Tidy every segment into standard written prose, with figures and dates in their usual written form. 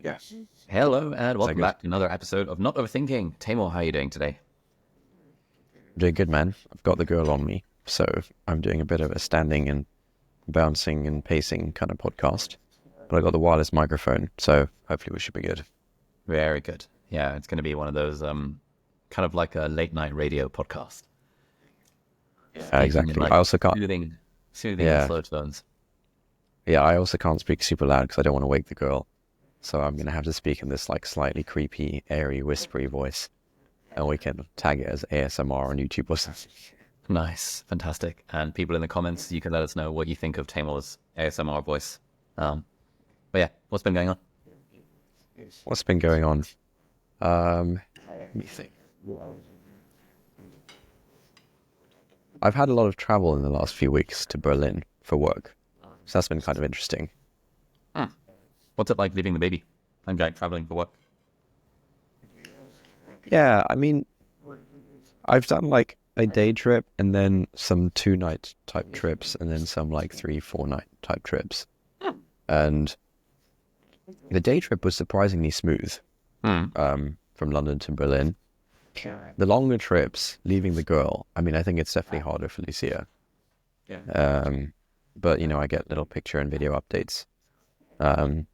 Yeah. Hello and Is that welcome good? back to another episode of Not Overthinking. Taimur, how are you doing today? Doing good, man. I've got the girl on me, so I'm doing a bit of a standing and bouncing and pacing kind of podcast. But I got the wireless microphone, so hopefully we should be good. Very good. Yeah, it's going to be one of those kind of like a late night radio podcast. Yeah, Speaking in exactly. like I also can't. soothing and Yeah, slow tones. yeah. I also can't speak super loud because I don't want to wake the girl. So I'm gonna have to speak in this like slightly creepy, airy, whispery voice, and we can tag it as ASMR on YouTube or something. Nice, fantastic. And people in the comments, you can let us know what you think of Taimur's ASMR voice. But yeah, what's been going on? What's been going on? Let me think. I've had a lot of travel in the last few weeks to Berlin for work, so that's been kind of interesting. Hmm. What's it like leaving the baby? I'm going traveling for work. Yeah, I mean, I've done like a day trip and then some 2 night type trips and then some like 3, 4 night type trips. And the day trip was surprisingly smooth, Hmm. from London to Berlin. The longer trips, leaving the girl, I mean, I think it's definitely harder for Lucia. Yeah. But I get little picture and video updates. Um,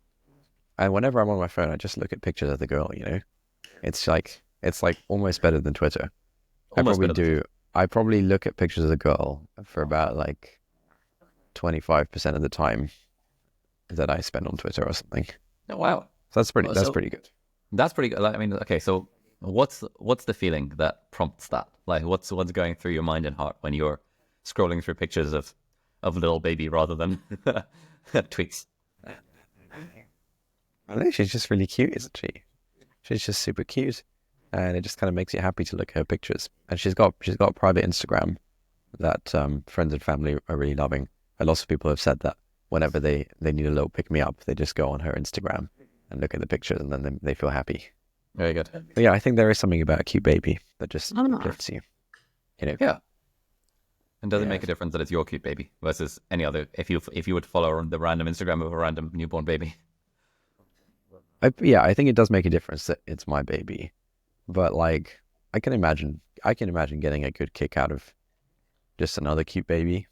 and whenever I'm on my phone, I just look at pictures of the girl, it's like almost better than Twitter. I Almost probably better than do. I probably look at pictures of the girl for about like 25% of the time that I spend on Twitter or something. Oh, wow. So that's pretty. Well, That's so pretty good. that's pretty good. Like, I mean, okay, so what's the feeling that prompts that? Like, what's going through your mind and heart when you're scrolling through pictures of little baby rather than tweets? I think she's just really cute, isn't she? She's just super cute, and it just kind of makes you happy to look at her pictures. And she's got a private Instagram that friends and family are really loving. And lots of people have said that whenever they need a little pick me up, they just go on her Instagram and look at the pictures, and then they feel happy. Very good. But yeah, I think there is something about a cute baby that just lifts you. You know. Yeah. And does it Yeah. make a difference that it's your cute baby versus any other? If you would follow the random Instagram of a random newborn baby. I think it does make a difference that it's my baby, but like I can imagine getting a good kick out of just another cute baby,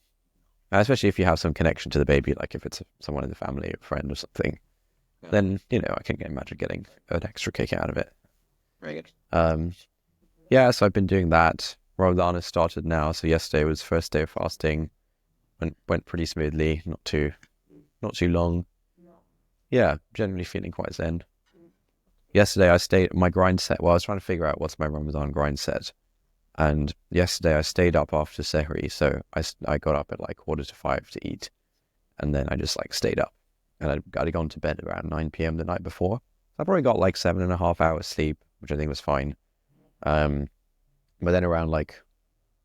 and especially if you have some connection to the baby, like if it's someone in the family, a friend or something, Yeah. then I can imagine getting an extra kick out of it. Very good. Um, yeah, so I've been doing that. Ramadan has started now, so yesterday was first day of fasting. Went pretty smoothly, not too long. Yeah, generally feeling quite zen. Yesterday I stayed my grind set. Well, I was trying to figure out what's my Ramadan grind set. And yesterday I stayed up after Sehri, so I got up at like 4:45 to eat, and then I just like stayed up, and I'd gone to bed around 9 p.m. the night before. I probably got like 7.5 hours sleep, which I think was fine. Um, but then around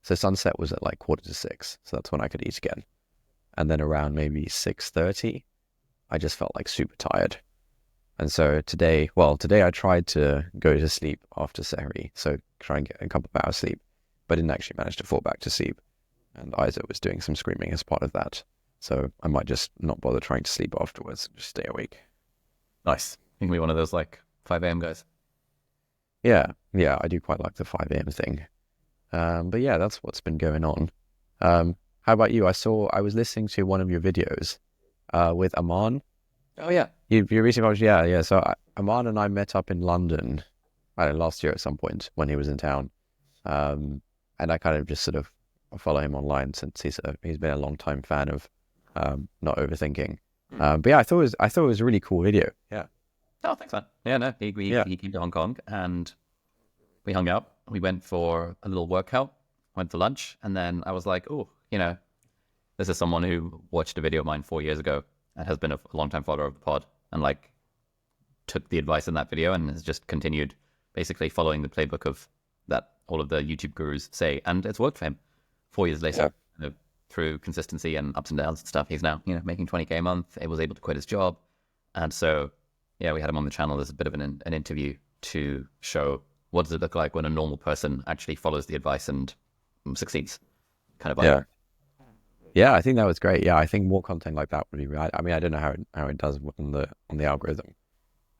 so sunset was at like 5:45, so that's when I could eat again. And then around maybe 6:30, I just felt like super tired. And so today I tried to go to sleep after Sehri, so try and get a couple of hours sleep, but didn't actually manage to fall back to sleep. And Isa was doing some screaming as part of that. So I might just not bother trying to sleep afterwards, just stay awake. Nice. You can be one of those like 5 a.m. guys. Yeah, I do quite like the 5 a.m. thing. But yeah, that's what's been going on. How about you? I was listening to one of your videos with Aman. Oh yeah. You recently watched, yeah. So Aman and I met up in London, I don't know, last year at some point when he was in town. And I kind of just sort of follow him online since he's been a long time fan of Not Overthinking. But yeah, I thought it was a really cool video. Yeah. Oh, thanks, man. Yeah, no, Yeah. he came to Hong Kong and we hung out. We went for a little workout, went for lunch, and then I was like, oh, this is someone who watched a video of mine 4 years ago and has been a long time follower of the pod and like took the advice in that video and has just continued basically following the playbook of that all of the YouTube gurus say, and it's worked for him. 4 years later, through consistency and ups and downs and stuff, he's now making 20K a month. He was able to quit his job, and so yeah, we had him on the channel as a bit of an interview to show what does it look like when a normal person actually follows the advice and succeeds, kind of Yeah. vibe. Yeah, I think that was great. Yeah, I think more content like that would be right. I mean, I don't know how it does on the algorithm.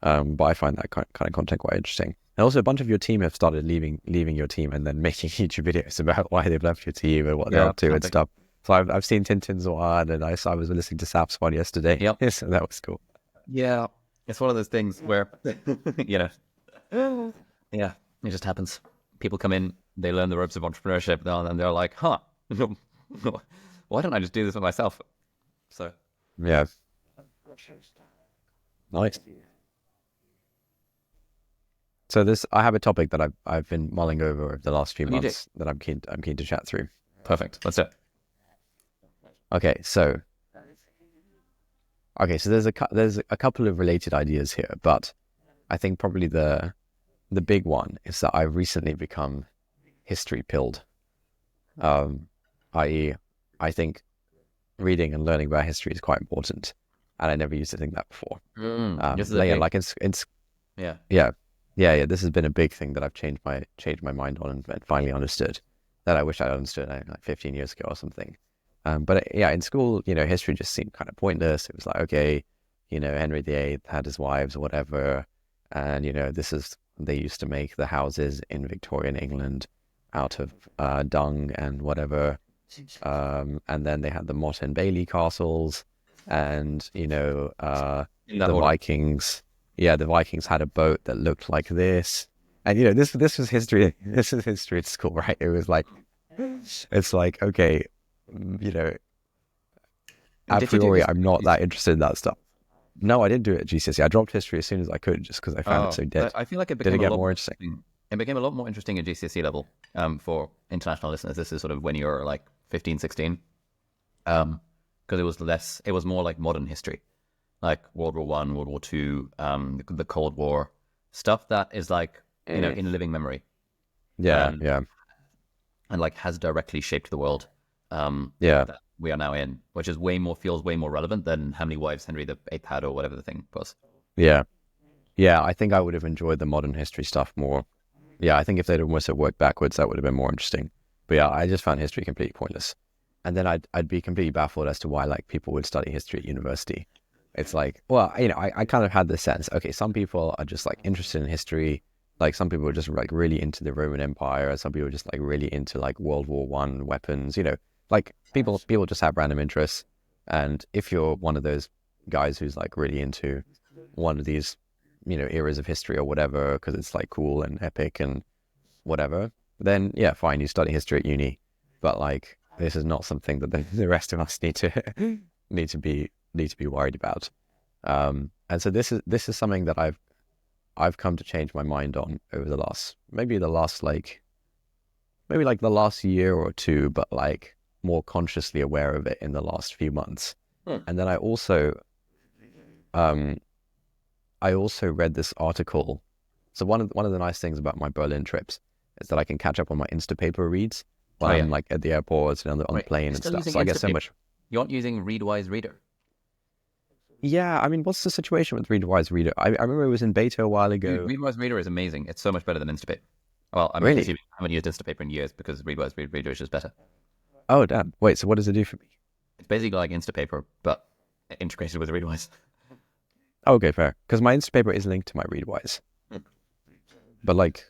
But I find that kind of content quite interesting. And also, a bunch of your team have started leaving your team and then making YouTube videos about why they've left your team and what they're Yeah, up to and stuff. So I've seen Tintin's one, and I was listening to Sap's one yesterday. yep, So that was cool. yeah. It's one of those things where you know, yeah, it just happens. People come in, they learn the ropes of entrepreneurship, and they're like, "Huh, why don't I just do this for myself?" So Yeah, nice. So I have a topic that I've been mulling over the last few you do months that I'm keen to chat through. perfect. Let's do it. Okay, so there's a couple of related ideas here, but I think probably the big one is that I've recently become history pilled. I.e., I think reading and learning about history is quite important, and I never used to think that before. This is a big, Like yeah. yeah, yeah. This has been a big thing that I've changed my mind on and finally understood that I wish I'd understood like 15 years ago or something. But yeah, in school, history just seemed kind of pointless. It was like, okay, Henry VIII had his wives or whatever, and they used to make the houses in Victorian England out of dung and whatever. And then they had the Motte and Bailey castles, and In that the order. Vikings. Yeah, the Vikings had a boat that looked like this, and this was history. This is history at school, right? It was like, it's like, okay, you know, And a did you do priori, history I'm at not that GCSE? interested in that stuff. No, I didn't do it at GCSE. I dropped history as soon as I could, just because I found it Oh, so dead. I feel like it Did it became a get lot more more interesting? interesting. It became a lot more interesting at GCSE level. For international listeners, this is sort of when you're like 15, 16. Because it was more like modern history, like World War One, World War Two, the Cold War, stuff that is like, Mm. in living memory Yeah, and yeah, like has directly shaped the world yeah, that we are now in, which is feels way more relevant than how many wives Henry the Eighth had or whatever the thing was. yeah, yeah. I think I would have enjoyed the modern history stuff more. Yeah, I think if they'd almost have worked backwards, that would have been more interesting. But yeah, I just found history completely pointless. And then I'd be completely baffled as to why like people would study history at university. It's like, well, I kind of had this sense, okay, some people are just like interested in history. Like some people are just like really into the Roman Empire. Some people are just like really into like World War One weapons, like people just have random interests. And if you're one of those guys who's like really into one of these, eras of history or whatever, because it's like cool and epic and whatever, then yeah, fine, you study history at uni. But like, this is not something that the rest of us need to be worried about. And so this is something that I've come to change my mind on over maybe like the last year or two, but like more consciously aware of it in the last few months. Hmm. And then um I also read this article. So one of the nice things about my Berlin trips is that I can catch up on my Instapaper reads Oh when yeah, I'm like at the airport and on the wait, plane you're and still stuff. using So I get so Instapaper? much. You aren't using Readwise Reader? Yeah, I mean, what's the situation with Readerwise Reader? I remember it was in beta a while Dude, ago. Readwise Reader is amazing. It's so much better than Instapaper. Well, I'm Really? assuming I haven't used Instapaper in years because Reader is just better. Oh, damn. Wait, so what does it do for me? It's basically like Instapaper, but integrated with Readwise. Oh, okay, fair. Because my Instapaper is linked to my Readwise. Hmm. But like,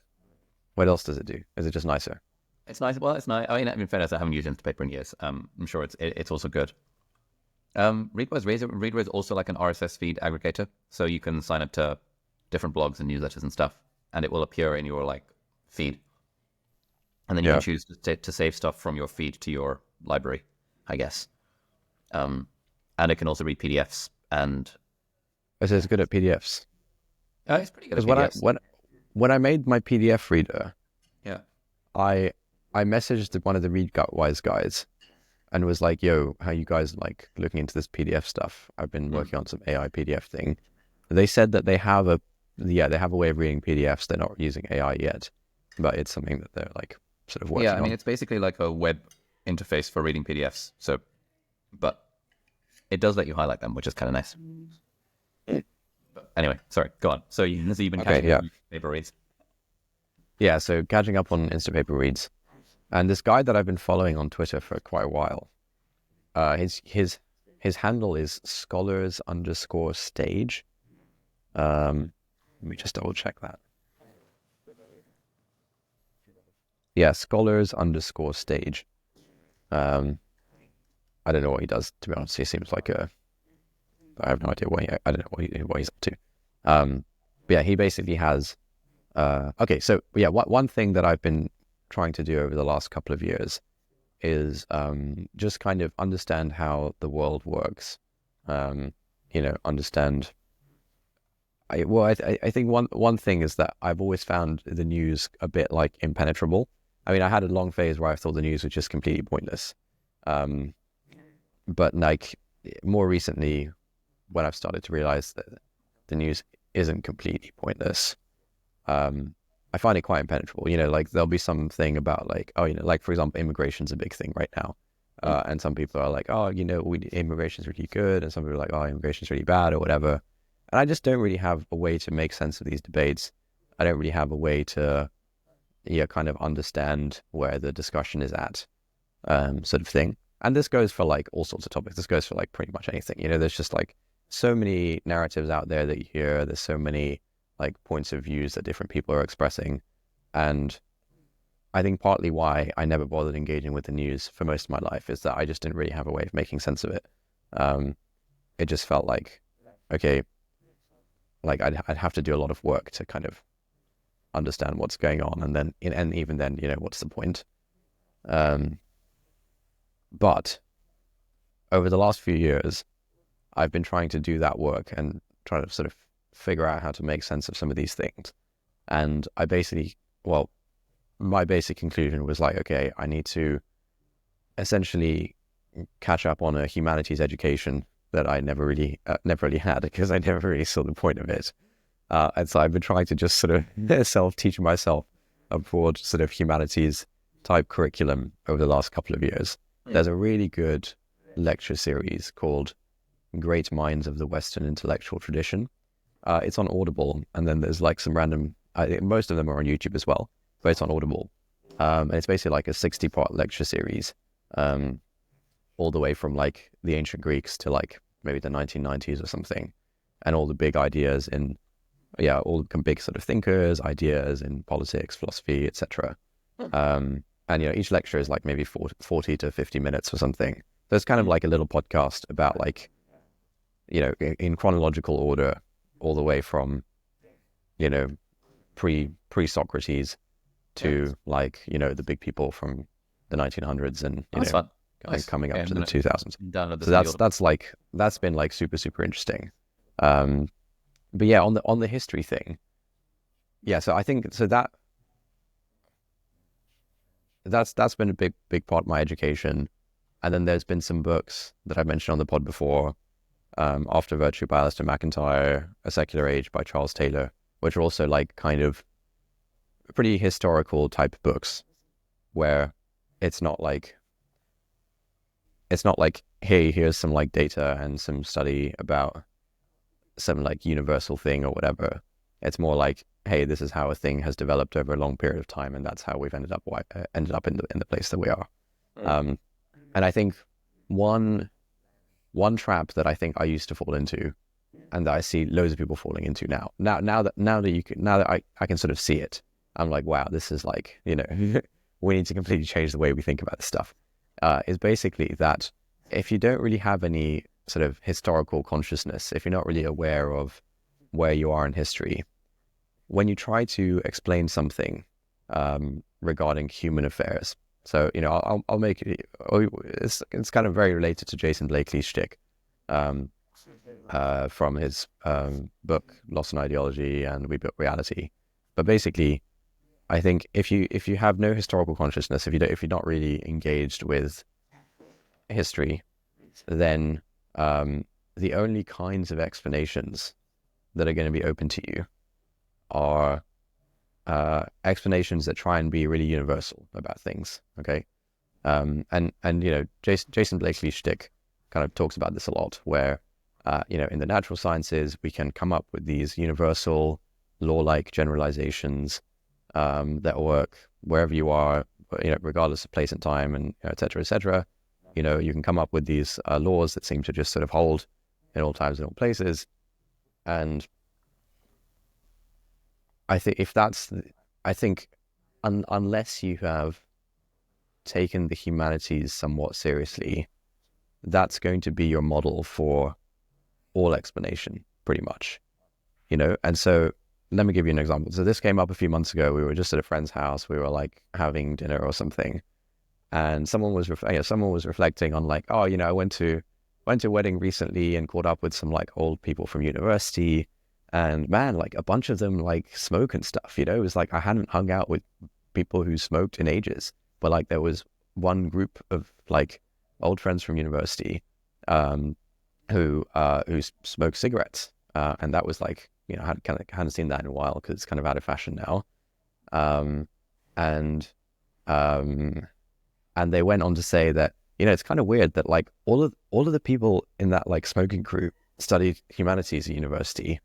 what else does it do? Is it just nicer? It's nice. Well, it's nice. I mean, in fairness, I haven't used Instapaper in years. I'm sure it's also good. Reader is also like an RSS feed aggregator, so you can sign up to different blogs and newsletters and stuff, and it will appear in your like feed, and then you can Yeah. choose to save stuff from your feed to your library, I guess. And it can also read PDFs, and It says good at PDFs. it's pretty good at Because when I PDFs. when I made my PDF reader, Yeah. I I messaged one of the Readwise guys and was like, "Yo, how you guys like looking into this PDF stuff? I've been Mm. working on some AI PDF thing." They said that they have a way of reading PDFs. They're not using AI yet, but it's something that they're like sort of Yeah, I working mean, on. it's basically like a web interface for reading PDFs. So, but it does let you highlight them, which is kind of nice. But anyway, sorry, go on. So you've been Okay, catching yeah, up on paper reads. yeah. So catching up on Instapaper reads, and this guy that I've been following on Twitter for quite a while. His handle is scholars_stage. Let me just double check that. Yeah, scholars_stage. I don't know what he does, to be honest. He seems like I have no idea I don't know what he's up to. But yeah, he basically has, okay, so yeah, one thing that I've been trying to do over the last couple of years is just kind of understand how the world works. Understand. I think one thing is that I've always found the news a bit like impenetrable. I mean, I had a long phase where I thought the news was just completely pointless. But like more recently, when I've started to realize that the news isn't completely pointless, I find it quite impenetrable. Like there'll be something about like, like for example, immigration's a big thing right now. And some people are like, immigration's really good. And some people are like, immigration's really bad or whatever. And I just don't really have a way to make sense of these debates. I don't really have a way to, kind of understand where the discussion is at, sort of thing. And this goes for like all sorts of topics. This goes for like pretty much anything. There's just like so many narratives out there that you hear. There's so many like points of views that different people are expressing. And I think partly why I never bothered engaging with the news for most of my life is that I just didn't really have a way of making sense of it. It just felt like, okay, like I'd have to do a lot of work to kind of understand what's going on. And then, and even then, what's the point? But over the last few years, I've been trying to do that work and trying to sort of figure out how to make sense of some of these things. And my basic conclusion was like, okay, I need to essentially catch up on a humanities education that I never really had, because I never really saw the point of it. And so I've been trying to just sort of self-teach myself a broad sort of humanities type curriculum over the last couple of years. There's a really good lecture series called Great Minds of the Western Intellectual Tradition. It's on Audible, and then there's like some random, most of them are on YouTube as well, but it's on Audible. And it's basically like a 60-part lecture series, all the way from like the ancient Greeks to like maybe the 1990s or something, and all the big ideas in, all the big sort of thinkers, ideas in politics, philosophy, etc. And each lecture is like maybe 40 to 50 minutes or something. So it's kind of like a little podcast about like, in chronological order, all the way from, pre-Socrates to like, the big people from the 1900s and, Fun. and coming up to the 2000s. So that's been like super, super interesting. But yeah, on the history thing, so I think, so that's been a big part of my education. And then there's been some books that I've mentioned on the pod before, After Virtue by Alistair McIntyre, A Secular Age by Charles Taylor, which are also like kind of pretty historical type books, where it's not like, hey, here's some like data and some study about some like universal thing or whatever. It's more like, hey, this is how a thing has developed over a long period of time, and that's how we've ended up in the place that we are. And I think one trap that I think I used to fall into, and that I see loads of people falling into now that I can sort of see it, I'm like, wow, this is like, we need to completely change the way we think about this stuff. Is basically that if you don't really have any sort of historical consciousness, if you're not really aware of where you are in history, when you try to explain something regarding human affairs, so I'll make it. It's kind of very related to Jason Blakely's shtick, from his book Loss in Ideology and We Built Reality. But basically, I think if you have no historical consciousness, if you're not really engaged with history, then the only kinds of explanations that are going to be open to you are explanations that try and be really universal about things. Okay, and Jason Blakely's shtick kind of talks about this a lot, where in the natural sciences we can come up with these universal law-like generalizations that work wherever you are, regardless of place and time, and et cetera, et cetera. You can come up with these laws that seem to just sort of hold in all times and all places, and I think I think unless you have taken the humanities somewhat seriously, that's going to be your model for all explanation, pretty much, you know? And so let me give you an example. So this came up a few months ago. We were just at a friend's house. We were like having dinner or something. And someone was reflecting on like, oh, I went to a wedding recently and caught up with some like old people from university. And man, like a bunch of them like smoke and stuff, It was like I hadn't hung out with people who smoked in ages. But like there was one group of like old friends from university um, who smoke cigarettes, and that was like I hadn't seen that in a while because it's kind of out of fashion now, um, and um, and they went on to say that it's kind of weird that like all of the people in that like smoking group studied humanities at university,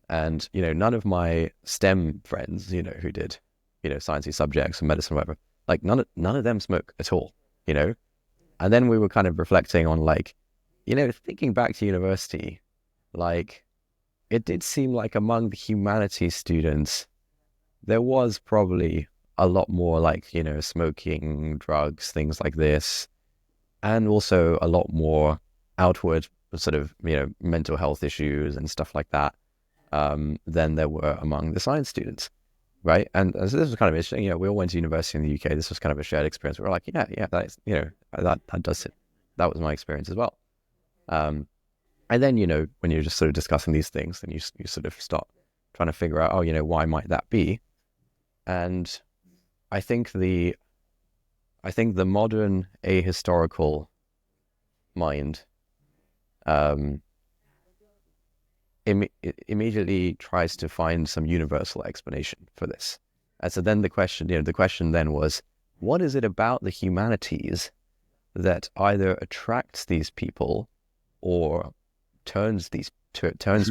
and none of my STEM friends who did sciencey subjects and medicine or whatever, like none of them smoke at all, and then we were kind of reflecting on like thinking back to university, like it did seem like among the humanities students there was probably a lot more like smoking, drugs, things like this, and also a lot more outward sort of mental health issues and stuff like that, than there were among the science students, right? And so this was kind of interesting. We all went to university in the UK. This was kind of a shared experience. We were like, yeah, that's that does it. That was my experience as well. Um, and then when you're just sort of discussing these things, then you sort of start trying to figure out, oh, why might that be? And I think the modern ahistorical mind um, immediately tries to find some universal explanation for this. And so then the question then was, what is it about the humanities that either attracts these people or turns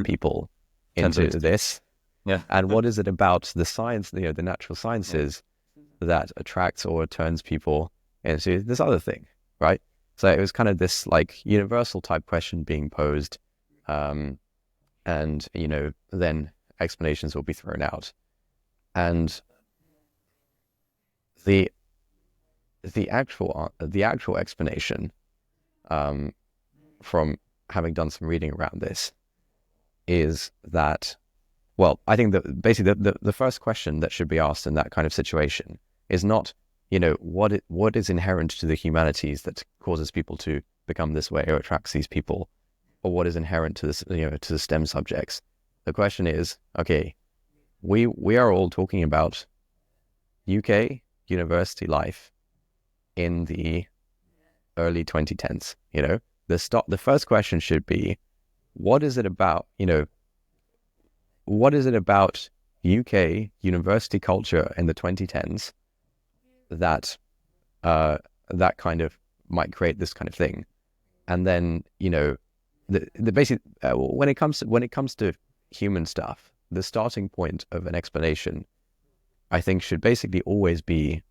people into this? Yeah. And what is it about the science, the natural sciences that attracts or turns people into this other thing, right? So it was kind of this like universal type question being posed, and then explanations will be thrown out, and the actual explanation, from having done some reading around this, is that, well, I think that basically the first question that should be asked in that kind of situation is not, what is inherent to the humanities that causes people to become this way or attracts these people, or what is inherent to this, to the STEM subjects. The question is, okay, we are all talking about UK university life in the early 2010s. The first question should be, what is it about, UK university culture in the 2010s that that kind of might create this kind of thing? And then the basic when it comes to human stuff, the starting point of an explanation, I think, should basically always be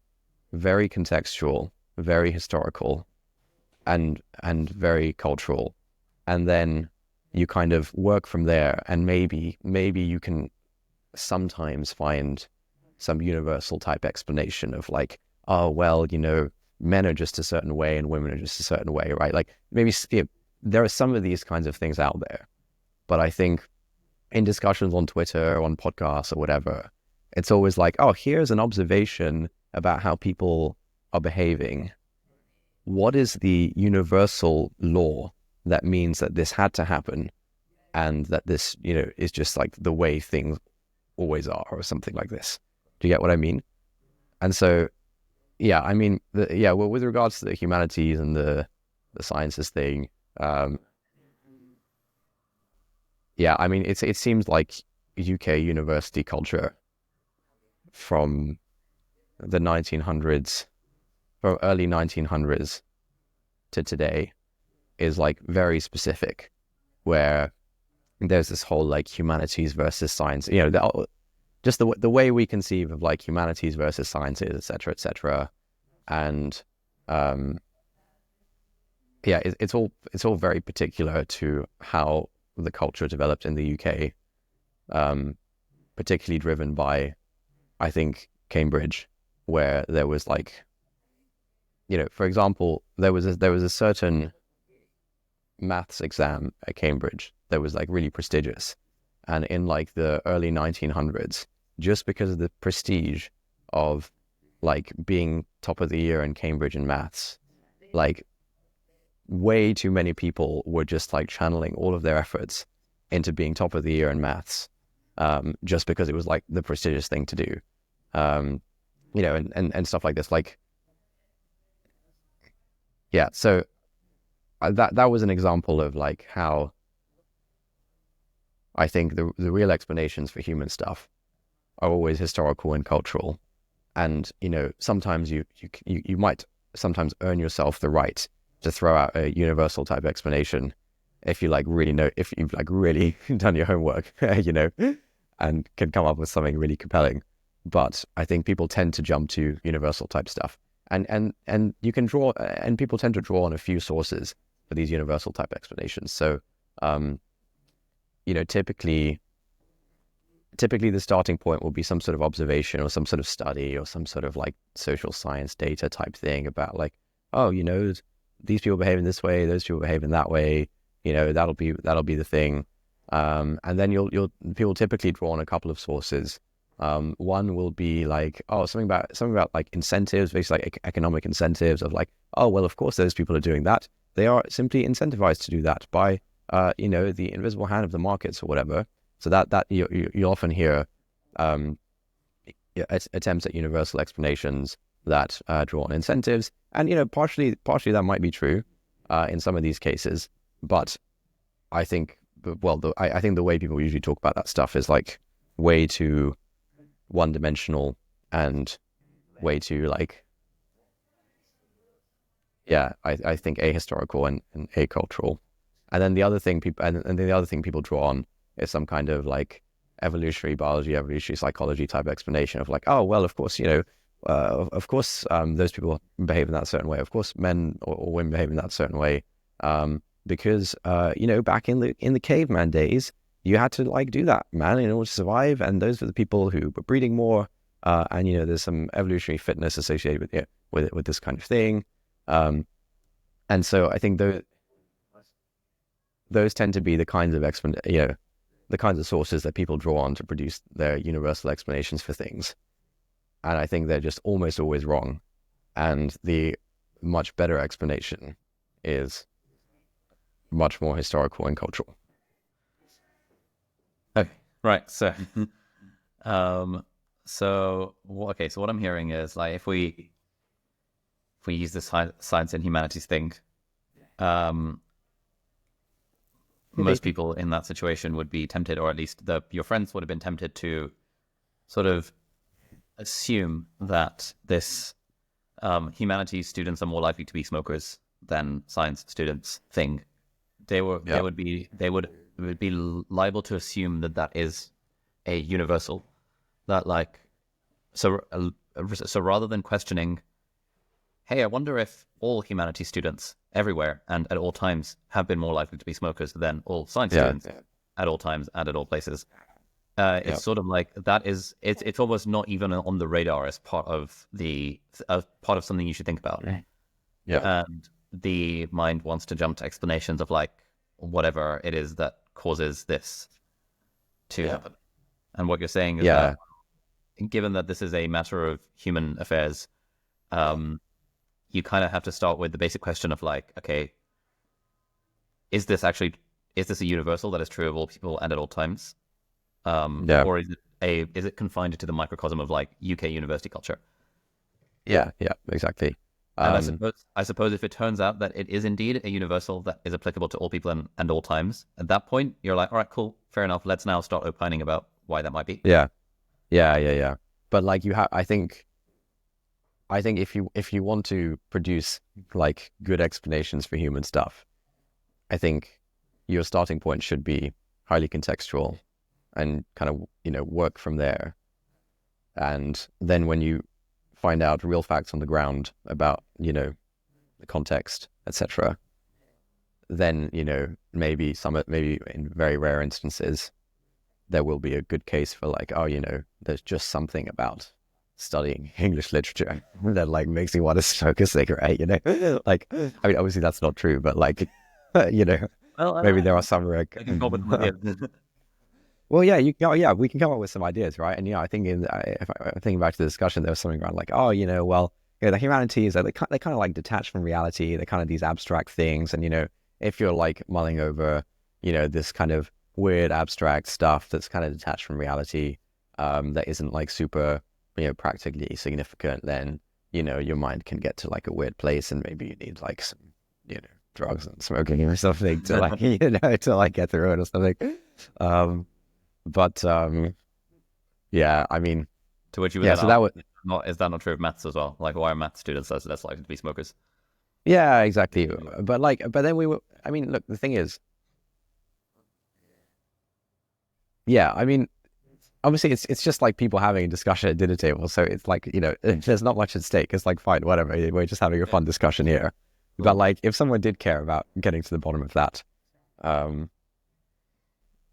very contextual, very historical, and very cultural, and then you kind of work from there, and maybe you can sometimes find some universal type explanation of like, oh well, men are just a certain way and women are just a certain way, right? Like maybe there are some of these kinds of things out there, but I think in discussions on Twitter or on podcasts or whatever, it's always like, oh, here's an observation about how people are behaving. What is the universal law that means that this had to happen, and that this, is just like the way things always are, or something like this? Do you get what I mean? And so, yeah, I mean, well, with regards to the humanities and the sciences thing, yeah, I mean, it seems like UK university culture from the 1900s, from early 1900s to today, is like very specific, where there's this whole like humanities versus science, just the way we conceive of like humanities versus sciences, et cetera. And yeah, it's all very particular to how the culture developed in the UK, particularly driven by, I think, Cambridge, where there was like, for example, there was a certain maths exam at Cambridge that was like really prestigious. And in like the early 1900s, just because of the prestige of like being top of the year in Cambridge in maths, like way too many people were just like channeling all of their efforts into being top of the year in maths, just because it was like the prestigious thing to do, and stuff like this. Like, yeah, so that was an example of like how I think the real explanations for human stuff are always historical and cultural. And, sometimes you might sometimes earn yourself the right to throw out a universal type explanation if you like really know, if you've like really done your homework, and can come up with something really compelling. But I think people tend to jump to universal type stuff. And you can draw, and people tend to draw on a few sources for these universal type explanations. So, typically the starting point will be some sort of observation or some sort of study or some sort of like social science data type thing about like, oh, these people behave in this way, those people behave in that way, that'll be the thing. And then people typically draw on a couple of sources. One will be like, oh, something about like incentives, basically like economic incentives of like, oh, well, of course those people are doing that. They are simply incentivized to do that by, the invisible hand of the markets or whatever. So that you often hear attempts at universal explanations that draw on incentives, and partially that might be true in some of these cases. But I think, I think the way people usually talk about that stuff is like way too one-dimensional and way too like, yeah, I think ahistorical and acultural. And then the other thing people draw on is some kind of like evolutionary biology, evolutionary psychology type explanation of like, oh, well, of course, of course, those people behave in that certain way. Of course, men or women behave in that certain way, because back in the caveman days, you had to like do that, man, in order to survive. And those were the people who were breeding more, and there's some evolutionary fitness associated with with this kind of thing. And so I think those tend to be the kinds of the kinds of sources that people draw on to produce their universal explanations for things. And I think they're just almost always wrong. And the much better explanation is much more historical and cultural. Okay, right. So, so what I'm hearing is like if we use this science and humanities thing, most people in that situation would be tempted, or at least your friends would have been tempted to sort of assume that this humanities students are more likely to be smokers than science students thing. They would be liable to assume that is a universal, that like so rather than questioning, hey, I wonder if all humanities students everywhere and at all times have been more likely to be smokers than all science students at all times and at all places. It's sort of like it's almost not even on the radar as part of something you should think about. Yeah. And the mind wants to jump to explanations of like whatever it is that causes this to happen. And what you're saying is that given that this is a matter of human affairs, you kind of have to start with the basic question of like, okay, is this a universal that is true of all people and at all times? Or is it confined to the microcosm of like UK university culture? Yeah, exactly. And I suppose if it turns out that it is indeed a universal that is applicable to all people and all times, at that point you're like, all right, cool, fair enough. Let's now start opining about why that might be. Yeah. But like I think if you want to produce like good explanations for human stuff, I think your starting point should be highly contextual and kind of, work from there. And then when you find out real facts on the ground about, the context, etc., then, maybe in very rare instances, there will be a good case for like, oh, there's just something about studying English literature that like makes you want to smoke a cigarette, like, I mean, obviously that's not true, but like, Well, maybe there are some I can come up with ideas. well, yeah, we can come up with some ideas, right? And I think if I'm thinking back to the discussion, there was something around like, oh, well, the humanities, they kind of like detached from reality. They're kind of these abstract things, and if you're like mulling over, this kind of weird abstract stuff that's kind of detached from reality, that isn't like super, practically significant, then your mind can get to like a weird place, and maybe you need like some, drugs and smoking or something to like, to like get through it or something. But yeah, I mean, To which you would yeah. then So ask, that was is that not true of maths as well? Like, why are math students less likely to be smokers? yeah, exactly. But then we were. I mean, look, the thing is, yeah. I mean, obviously, it's just like people having a discussion at dinner table. So it's like there's not much at stake. It's like fine, whatever. We're just having a fun discussion here. But Cool. like, if someone did care about getting to the bottom of that, um,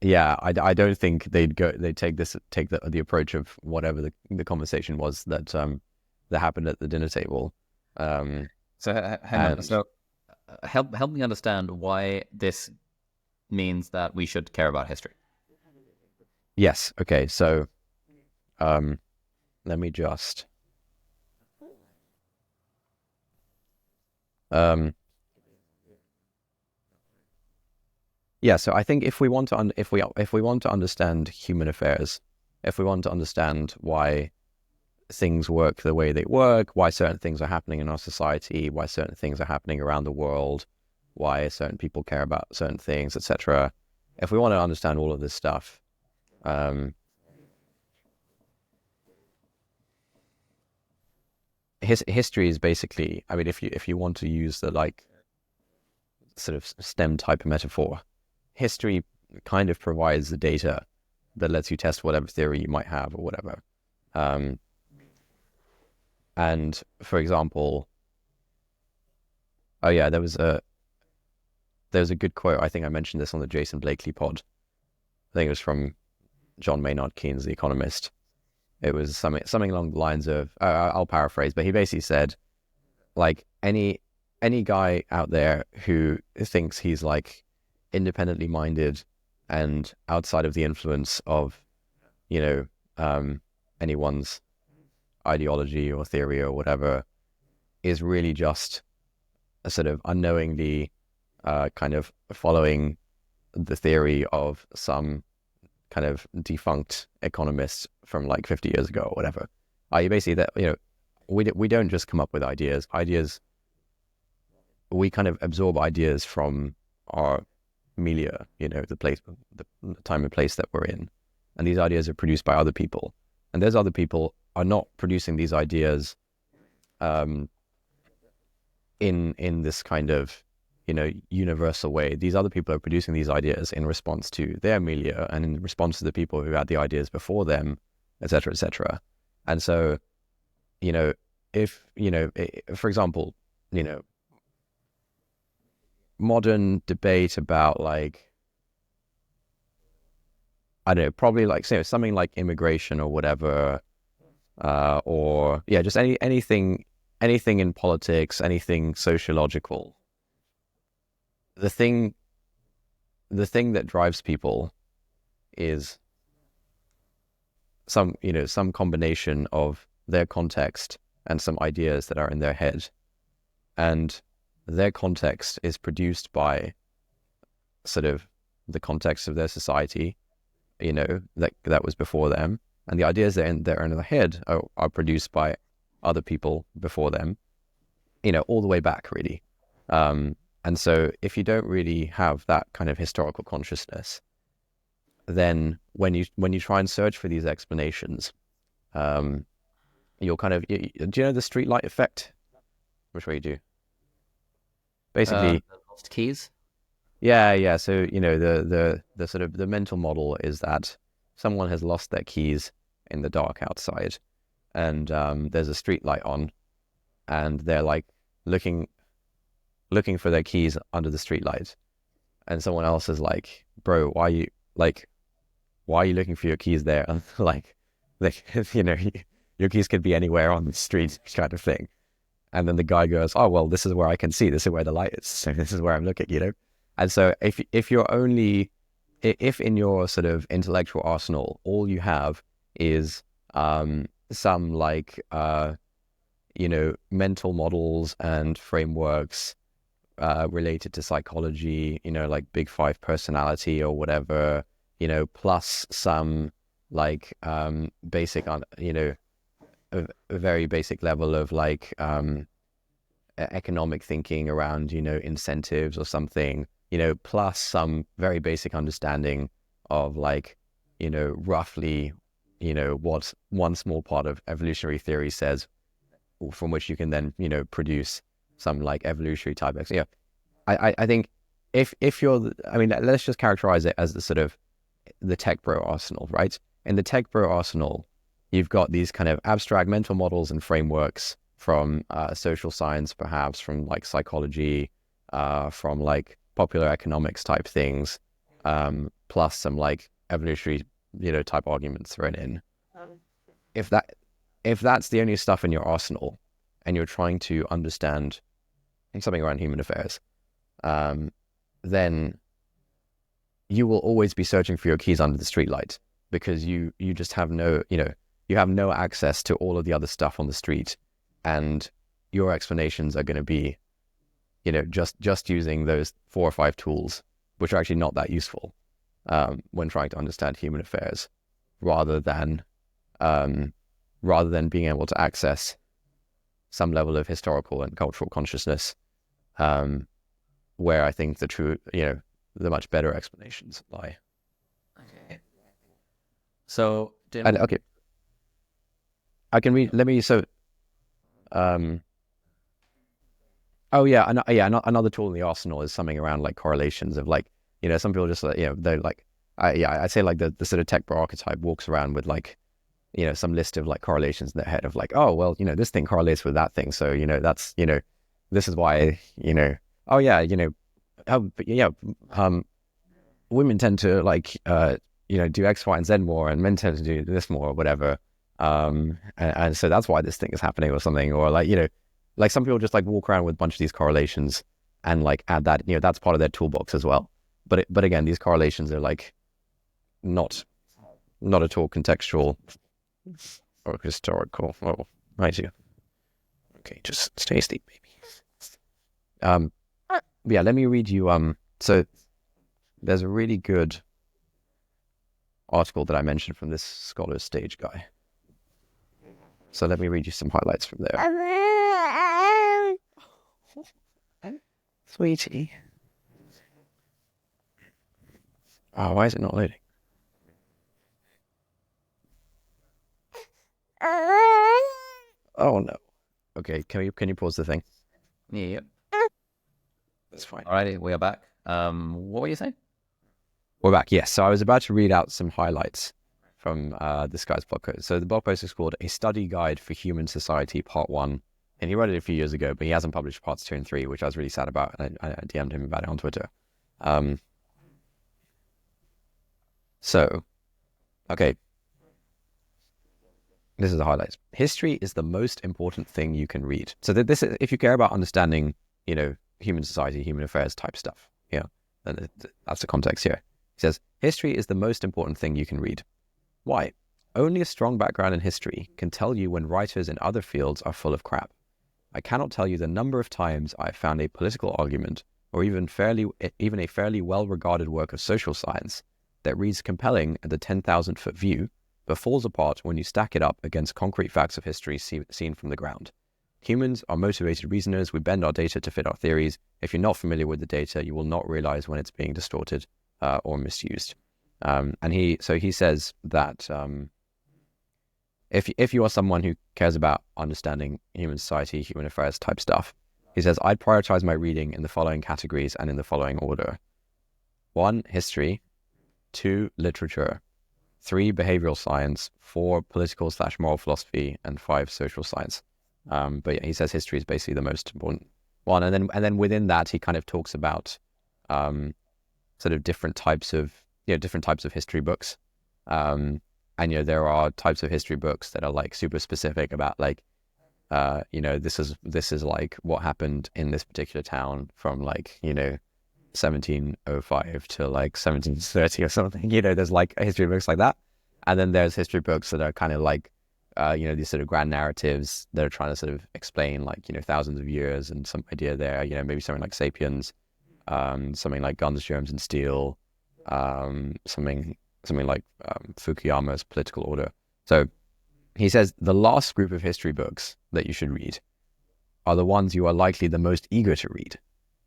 yeah, I don't think they'd take the approach of whatever the conversation was that happened at the dinner table. Um, So hang on. and So help me understand why this means that we should care about history. yes, okay, so um, let me just um, yeah. So I think if we want to if we want to understand human affairs, if we want to understand why things work the way they work, why certain things are happening in our society, why certain things are happening around the world, why certain people care about certain things, etc. If we want to understand all of this stuff, um, history is basically, I mean, if you want to use the like sort of STEM type of metaphor, history kind of provides the data that lets you test whatever theory you might have or whatever. Um, and for example, oh yeah, there's a good quote. I think I mentioned this on the Jason Blakely pod. I think it was from John Maynard Keynes, The Economist. It was something along the lines of, I'll paraphrase, but he basically said, like, any guy out there who thinks he's like independently minded and outside of the influence of, you know, anyone's ideology or theory or whatever, is really just a sort of unknowingly kind of following the theory of some kind of defunct economist from like 50 years ago or whatever. You basically that we don't just come up with ideas. We kind of absorb ideas from our milieu, the place, the time and place that we're in, and these ideas are produced by other people, and those other people are not producing these ideas in this kind of universal way. These other people are producing these ideas in response to their milieu and in response to the people who had the ideas before them, etc., etc. And so, if for example, modern debate about like, I don't know, probably like something like immigration or whatever, or yeah, just anything in politics, anything sociological. The thing that drives people is some combination of their context and some ideas that are in their head, and their context is produced by sort of the context of their society, that was before them, and the ideas that are in their head are produced by other people before them, all the way back really. And so if you don't really have that kind of historical consciousness, then when you try and search for these explanations, you'll kind of, do you know the streetlight effect? Which way you do? Basically, Lost keys. yeah. So, the sort of the mental model is that someone has lost their keys in the dark outside, and there's a street light on, and they're like looking for their keys under the street light, and someone else is like, bro, why you like, why are you looking for your keys there? like, you know, your keys could be anywhere on the street, kind of thing. And then the guy goes, oh, well, this is where I can see. This is where the light is. So this is where I'm looking, you know? And so if you're only, if in your sort of intellectual arsenal, all you have is some like, you know, mental models and frameworks related to psychology, you know, like Big Five personality or whatever, you know, plus some like basic, you know, a very basic level of like economic thinking around, you know, incentives or something, you know, plus some very basic understanding of like, you know, roughly, you know, what one small part of evolutionary theory says, from which you can then, you know, produce some like evolutionary type. Yeah, I think if you're, I mean, let's just characterize it as the sort of the tech bro arsenal, right? In the tech bro arsenal, you've got these kind of abstract mental models and frameworks from social science, perhaps from like psychology, from like popular economics type things, plus some like evolutionary, you know, type arguments thrown in. If that's the only stuff in your arsenal, and you're trying to understand something around human affairs, then you will always be searching for your keys under the streetlight, because you just have no, you know, you have no access to all of the other stuff on the street, and your explanations are going to be, you know, just using those 4 or 5 tools, which are actually not that useful when trying to understand human affairs, rather than being able to access some level of historical and cultural consciousness, where I think the true, you know, the much better explanations lie. Okay. So, Okay, I can read. Let me. So, oh yeah, another tool in the arsenal is something around like correlations of like, you know, some people just like, you know, they're like, I'd say like the sort of tech bro archetype walks around with like, you know, some list of like correlations in their head of like, oh well, you know, this thing correlates with that thing, so you know that's, you know, this is why, you know, oh yeah, you know, women tend to like you know, do X, Y, and Z more, and men tend to do this more or whatever. And so that's why this thing is happening or something, or like, you know, like some people just like walk around with a bunch of these correlations and like add that, you know, that's part of their toolbox as well. But again, these correlations are like not at all contextual or historical. Oh, right here. Okay, just stay asleep, baby. Yeah, let me read you. So there's a really good article that I mentioned from this Scholar's Stage guy. So let me read you some highlights from there. Sweetie. Oh, why is it not loading? Oh no. Okay, can you pause the thing? yeah. That's fine. Alrighty, we are back. What were you saying? We're back. Yes. So I was about to read out some highlights from this guy's blog post. So the blog post is called "A Study Guide for Human Society, Part 1." And he wrote it a few years ago, but he hasn't published parts 2 and 3, which I was really sad about. And I DM'd him about it on Twitter. So, okay. This is the highlights. History is the most important thing you can read. So this is, if you care about understanding, you know, human society, human affairs type stuff, yeah, then that's the context here. He says, history is the most important thing you can read. Why? Only a strong background in history can tell you when writers in other fields are full of crap. I cannot tell you the number of times I've found a political argument, or even a fairly well-regarded work of social science, that reads compelling at the 10,000-foot view, but falls apart when you stack it up against concrete facts of history seen from the ground. Humans are motivated reasoners. We bend our data to fit our theories. If you're not familiar with the data, you will not realize when it's being distorted or misused. And he says that if you are someone who cares about understanding human society, human affairs type stuff, he says, I'd prioritize my reading in the following categories and in the following order. 1, history. 2, literature. 3, behavioral science. 4, political/moral philosophy, and 5, social science. But yeah, he says history is basically the most important one, and then within that he kind of talks about sort of different types of history books. And there are types of history books that are like super specific about like, this is like what happened in this particular town from like 1705 to like 1730 or something. There's like history books like that, and then there's history books that are kind of like these sort of grand narratives that are trying to sort of explain like thousands of years and some idea there. Maybe something like *Sapiens*, something like *Guns, Germs, and Steel*, something like Fukuyama's *Political Order*. So he says the last group of history books that you should read are the ones you are likely the most eager to read.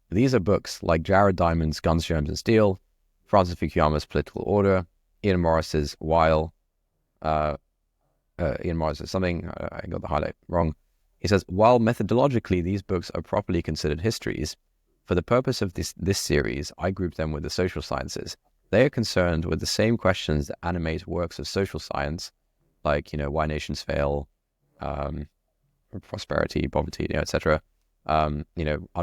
These are books like Jared Diamond's *Guns, Germs, and Steel*, Francis Fukuyama's *Political Order*, Ian Morris's *While*, Ian Morris is something, I got the highlight wrong. He says, while methodologically these books are properly considered histories, for the purpose of this series, I group them with the social sciences. They are concerned with the same questions that animate works of social science, like, why nations fail, prosperity, poverty, etc. I'll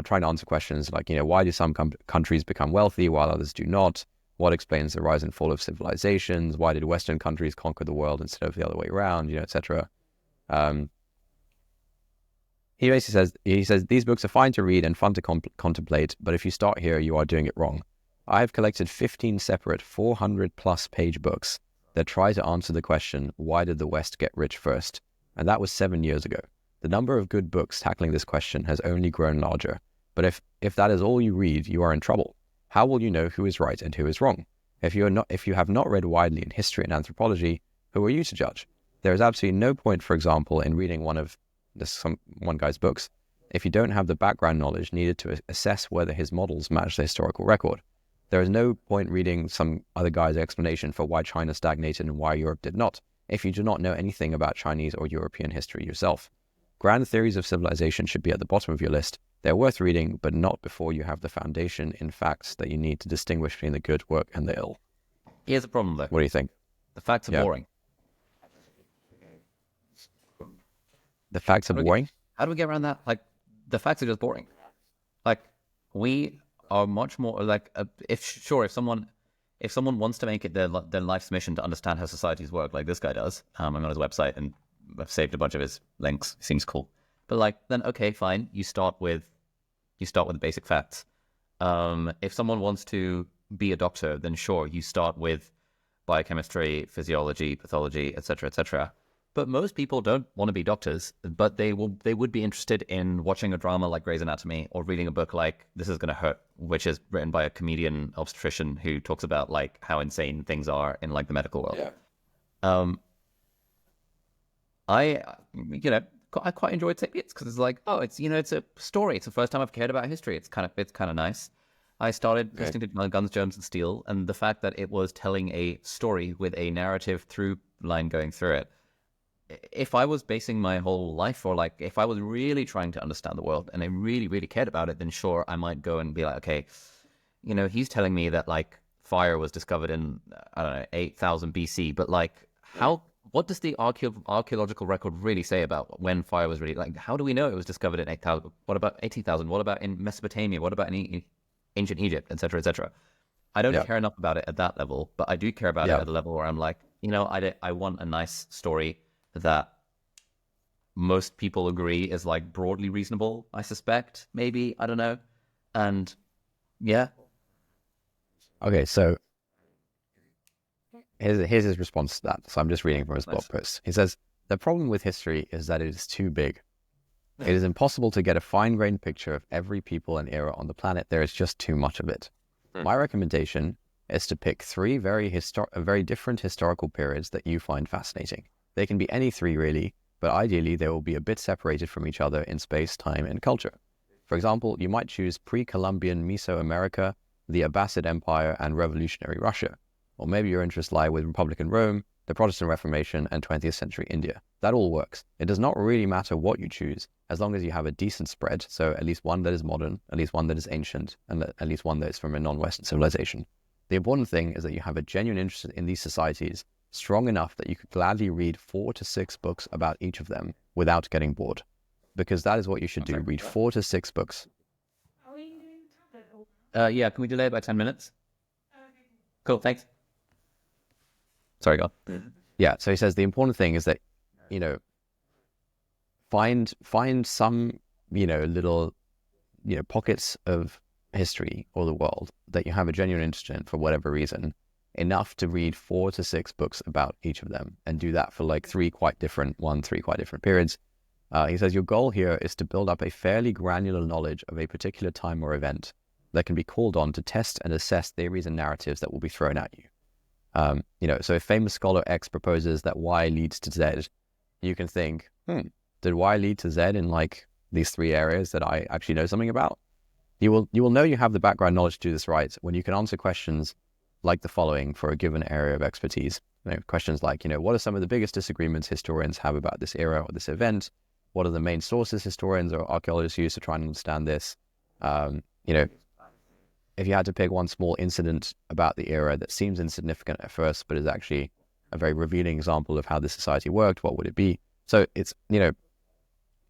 try to answer questions like, why do some countries become wealthy while others do not? What explains the rise and fall of civilizations? Why did Western countries conquer the world instead of the other way around? Etc. He basically says these books are fine to read and fun to contemplate, but if you start here, you are doing it wrong. I have collected 15 separate 400-plus page books that try to answer the question, why did the West get rich first? And that was 7 years ago. The number of good books tackling this question has only grown larger. But if that is all you read, you are in trouble. How will you know who is right and who is wrong? If you have not read widely in history and anthropology, who are you to judge? There is absolutely no point, for example, in reading one guy's books if you don't have the background knowledge needed to assess whether his models match the historical record. There is no point reading some other guy's explanation for why China stagnated and why Europe did not, if you do not know anything about Chinese or European history yourself. Grand theories of civilization should be at the bottom of your list. They're worth reading, but not before you have the foundation in facts that you need to distinguish between the good work and the ill. Here's the problem, though. What do you think? The facts are boring. The facts are boring? How do we get around that? Like, the facts are just boring. Like, we are much more like, if someone wants to make it their life's mission to understand how societies work, like this guy does, I'm on his website and I've saved a bunch of his links. It seems cool. But like, then okay, fine. You start with the basic facts. If someone wants to be a doctor, then sure, you start with biochemistry, physiology, pathology, etc., etc. But most people don't want to be doctors, but they would be interested in watching a drama like Grey's Anatomy or reading a book like This Is Gonna Hurt, which is written by a comedian obstetrician who talks about like how insane things are in like the medical world. Yeah. I quite enjoyed Sapiens because it's like, oh, it's a story. It's the first time I've cared about history. It's kind of nice. I started listening to Guns, Germs, and Steel, and the fact that it was telling a story with a narrative through line going through it. If I was basing my whole life, or like if I was really trying to understand the world and I really, really cared about it, then sure, I might go and be like, okay, he's telling me that like fire was discovered in, I don't know, 8,000 BC, but like what does the archaeological record really say about when fire was really, like, how do we know it was discovered in 8,000? What about 80,000? What about in Mesopotamia? What about in ancient Egypt, etc., etc.? I don't care enough about it at that level, but I do care about it at a level where I'm like, I want a nice story that most people agree is like broadly reasonable, I suspect, maybe, I don't know. And yeah. Okay, so here's his response to that. So I'm just reading from his blog post. He says, the problem with history is that it is too big. It is impossible to get a fine-grained picture of every people and era on the planet. There is just too much of it. My recommendation is to pick three very different historical periods that you find fascinating. They can be any three really, but ideally they will be a bit separated from each other in space, time, and culture. For example, you might choose pre-Columbian Mesoamerica, the Abbasid Empire, and revolutionary Russia. Or maybe your interests lie with Republican Rome, the Protestant Reformation, and 20th century India. That all works. It does not really matter what you choose, as long as you have a decent spread, so at least one that is modern, at least one that is ancient, and at least one that is from a non-Western civilization. The important thing is that you have a genuine interest in these societies, strong enough that you could gladly read 4 to 6 books about each of them without getting bored. Because that is what you should do. Read 4 to 6 books. Yeah, can we delay it by 10 minutes? Cool, thanks. Sorry, go on. Yeah. So he says the important thing is that, you know, find some, little, pockets of history or the world that you have a genuine interest in for whatever reason, enough to read 4 to 6 books about each of them, and do that for like three quite different periods. He says your goal here is to build up a fairly granular knowledge of a particular time or event that can be called on to test and assess theories and narratives that will be thrown at you. So if famous scholar X proposes that Y leads to Z, you can think, did Y lead to Z in like these 3 areas that I actually know something about? You will know you have the background knowledge to do this right when you can answer questions like the following for a given area of expertise. Questions like, what are some of the biggest disagreements historians have about this era or this event? What are the main sources historians or archaeologists use to try and understand this? If you had to pick one small incident about the era that seems insignificant at first, but is actually a very revealing example of how the society worked, what would it be? So it's,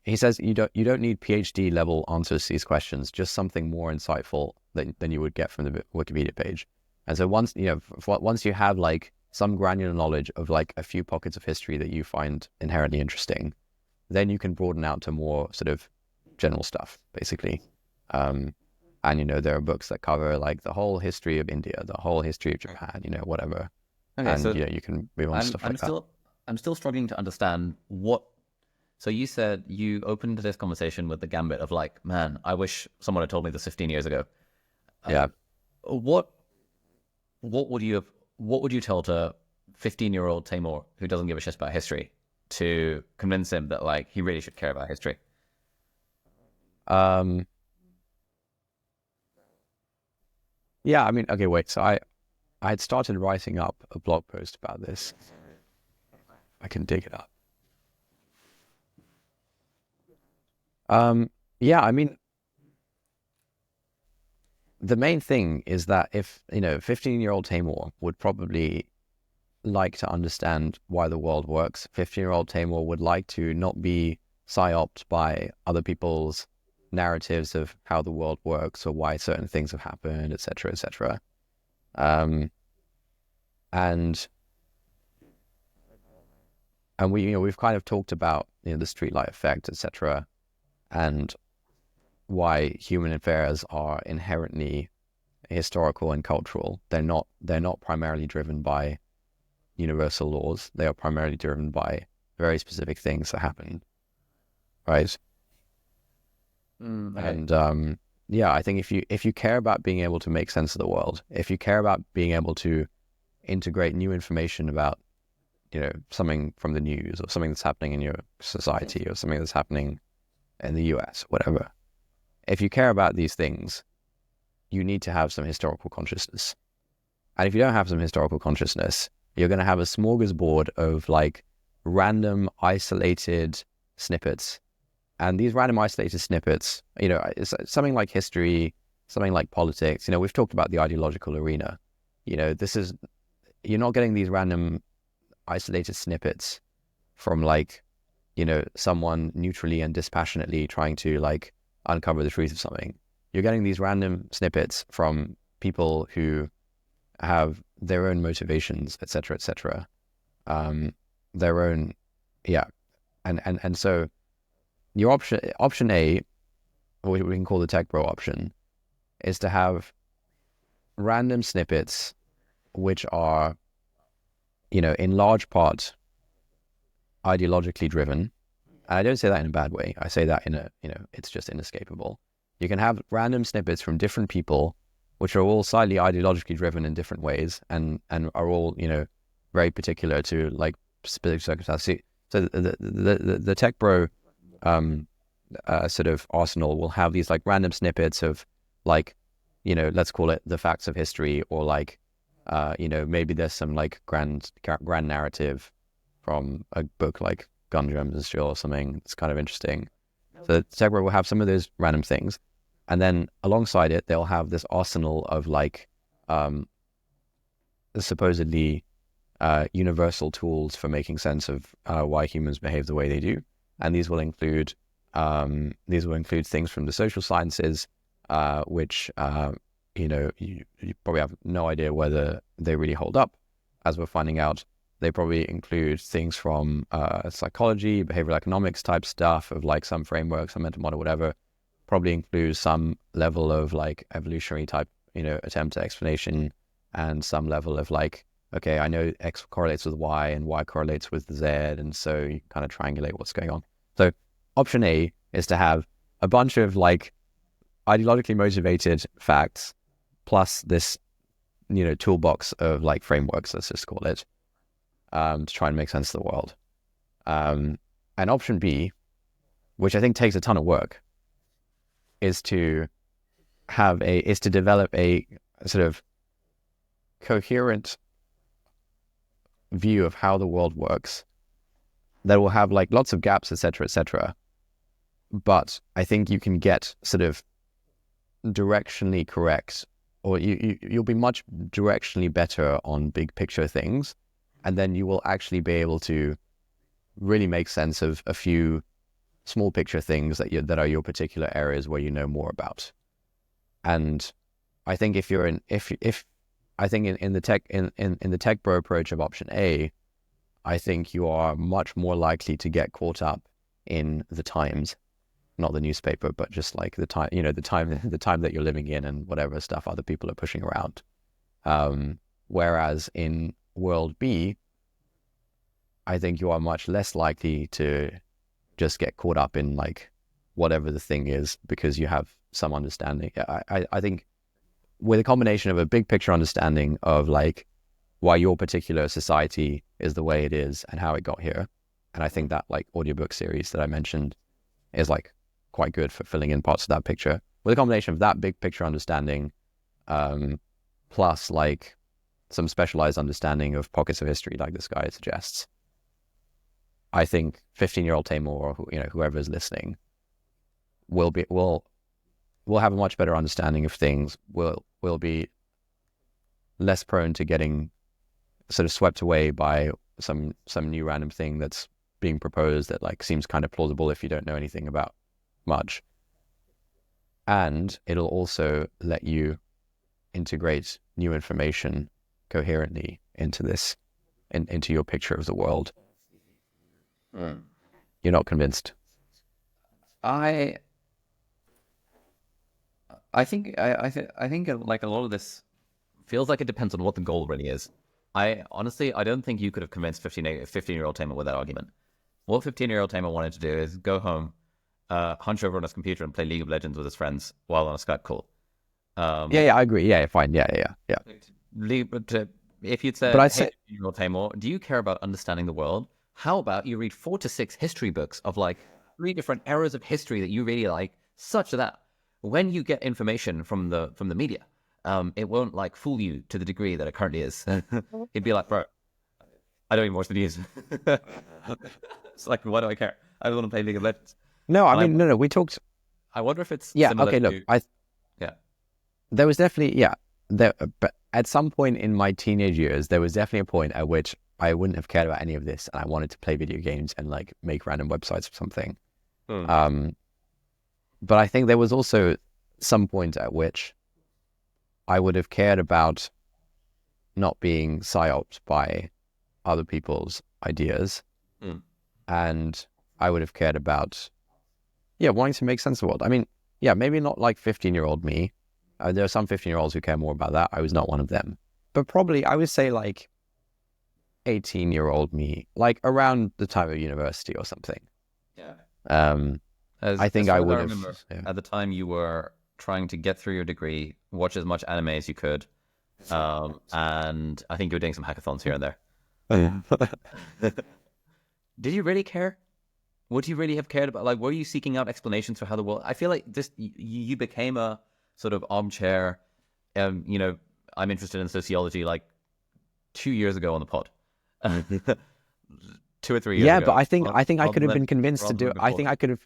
he says you don't need PhD level answers to these questions, just something more insightful than you would get from the Wikipedia page. And so once you have like some granular knowledge of like a few pockets of history that you find inherently interesting, then you can broaden out to more sort of general stuff, basically. And there are books that cover like the whole history of India, the whole history of Japan, whatever. Okay, And so you can move on to stuff like that. I'm still struggling to understand what. So you said you opened this conversation with the gambit of like, man, I wish someone had told me this 15 years ago. Yeah. What would you tell to 15-year-old Taimur who doesn't give a shit about history to convince him that like he really should care about history? Yeah, I mean, okay, wait. So I had started writing up a blog post about this. I can dig it up. Yeah, I mean, the main thing is that if, 15-year-old Taimur would probably like to understand why the world works. 15-year-old Taimur would like to not be psyoped by other people's narratives of how the world works or why certain things have happened, etc., etc. And we've kind of talked about the streetlight effect, etc., and why human affairs are inherently historical and cultural. They're not primarily driven by universal laws. They are primarily driven by very specific things that happen, right? Okay. And yeah, I think if you care about being able to make sense of the world, if you care about being able to integrate new information about something from the news or something that's happening in your society or something that's happening in the US, whatever. If you care about these things, you need to have some historical consciousness. And if you don't have some historical consciousness, you're going to have a smorgasbord of like random isolated snippets. And these random isolated snippets, it's something like history, something like politics. We've talked about the ideological arena. You're not getting these random isolated snippets from like, someone neutrally and dispassionately trying to like uncover the truth of something. You're getting these random snippets from people who have their own motivations, etc., etc. Their own, yeah. And so your option A, or what we can call the tech bro option, is to have random snippets which are, in large part ideologically driven. And I don't say that in a bad way. I say that in a, it's just inescapable. You can have random snippets from different people, which are all slightly ideologically driven in different ways, and are all, very particular to like specific circumstances. So the tech bro sort of arsenal will have these like random snippets of like, let's call it the facts of history, or like, maybe there's some like grand narrative from a book like Gun Germs and Steel or something. It's kind of interesting. So Tegra will have some of those random things, and then alongside it, they'll have this arsenal of like supposedly universal tools for making sense of why humans behave the way they do. And these will include things from the social sciences, which you probably have no idea whether they really hold up, as we're finding out They probably include things from psychology, behavioral economics type stuff of like some framework, some mental model, whatever. Probably includes some level of like evolutionary type, attempt at explanation, and some level of like, okay, I know X correlates with Y and Y correlates with Z, and so you kind of triangulate what's going on. So option A is to have a bunch of like ideologically motivated facts plus this, toolbox of like frameworks, let's just call it, to try and make sense of the world. And option B, which I think takes a ton of work, is to develop a sort of coherent view of how the world works that will have like lots of gaps, etc., etc. But I think you can get sort of directionally correct, or you'll be much directionally better on big picture things, and then you will actually be able to really make sense of a few small picture things that are your particular areas where you know more about. And I think if I think in the tech bro approach of option A, I think you are much more likely to get caught up in the times, not the newspaper, but just like the time, the time that you're living in and whatever stuff other people are pushing around. Whereas in world B, I think you are much less likely to just get caught up in like whatever the thing is, because you have some understanding. I think with a combination of a big picture understanding of like why your particular society is the way it is and how it got here. And I think that like audiobook series that I mentioned is like quite good for filling in parts of that picture. With a combination of that big picture understanding, plus like some specialized understanding of pockets of history, like this guy suggests, I think 15-year-old Taimur, or whoever is listening, will have a much better understanding of things. Will be less prone to getting sort of swept away by some new random thing that's being proposed that like seems kind of plausible if you don't know anything about much. And it'll also let you integrate new information coherently into this, into your picture of the world. You're not convinced? I think like a lot of this feels like it depends on what the goal really is. I don't think you could have convinced 15-year-old Taimur with that argument. What 15-year-old Taimur wanted to do is go home, hunch over on his computer and play League of Legends with his friends while on a Skype call. Yeah, I agree. Yeah, fine. Yeah. But if you'd said, But hey, 15-year-old Taimur, do you care about understanding the world? How about you read 4 to 6 history books of like 3 different eras of history that you really like, such that when you get information from the media, it won't like fool you to the degree that it currently is. It'd be like, bro, I don't even watch the news. It's like, why do I care? I don't want to play League of Legends. No, I mean, no. We talked. I wonder if it's Yeah. similar Okay. Look, there was definitely but at some point in my teenage years, there was definitely a point at which I wouldn't have cared about any of this, and I wanted to play video games and like make random websites or something. But I think there was also some point at which I would have cared about not being psyoped by other people's ideas, and I would have cared about wanting to make sense of the world. I mean, maybe not like 15-year-old me. There are some 15-year-olds who care more about that. I was not one of them. But probably I would say like 18-year-old me, like around the time of university or something. Yeah. I think I would have. Remember, at the time you were trying to get through your degree, watch as much anime as you could, and I think you were doing some hackathons here and there. Did you really care? Would you really have cared about, like, were you seeking out explanations for how the world... I feel like this, you became a sort of armchair, I'm interested in sociology like 2 years ago on the pod. 2 or 3 years ago. But I think I could have been convinced to do it. I think I could have...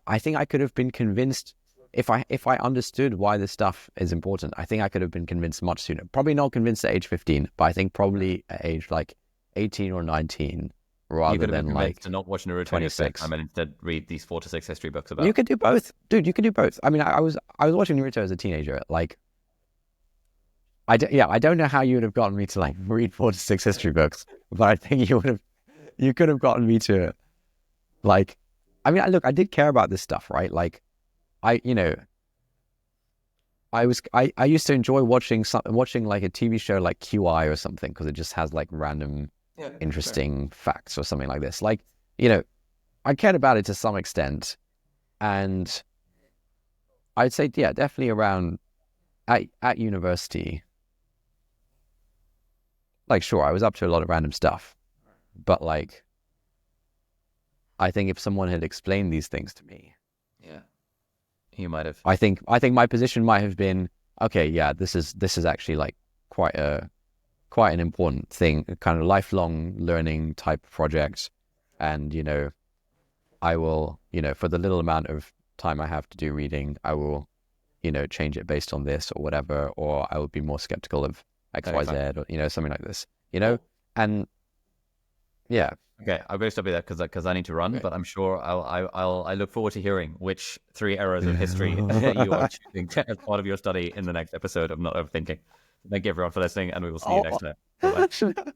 I think I could have been convinced if I understood why this stuff is important. I think I could have been convinced much sooner. Probably not convinced at age 15, but I think probably at age like 18 or 19, rather than like to not watch Naruto 26. I mean, instead read these 4 to 6 history books about. You could do both, dude. You could do both. I mean, I was watching Naruto as a teenager. Like, I don't know how you would have gotten me to like read 4 to 6 history books, but I think you could have gotten me to like, I mean, look, I did care about this stuff, right? Like, I, you know, I used to enjoy watching like a TV show like QI or something because it just has like random Yeah, sure. interesting facts or something like this. Like, you know, I cared about it to some extent, and I'd say, yeah, definitely around at university. Like, sure, I was up to a lot of random stuff, but like, I think if someone had explained these things to me, Yeah, you might have. I think my position might have been, okay, yeah, this is actually like quite a quite an important thing, a kind of lifelong learning type project, and I will, for the little amount of time I have to do reading, I will, change it based on this or whatever, or I would be more skeptical of X, Okay, Y, Z, fine. or something like this, Cool. and yeah, Okay, I'll go stop you there because I need to run. great. But I'm sure I look forward to hearing which 3 eras of history you are choosing as part of your study in the next episode of Not Overthinking. Thank you everyone for listening, and we will see you Oh, next time. Bye bye.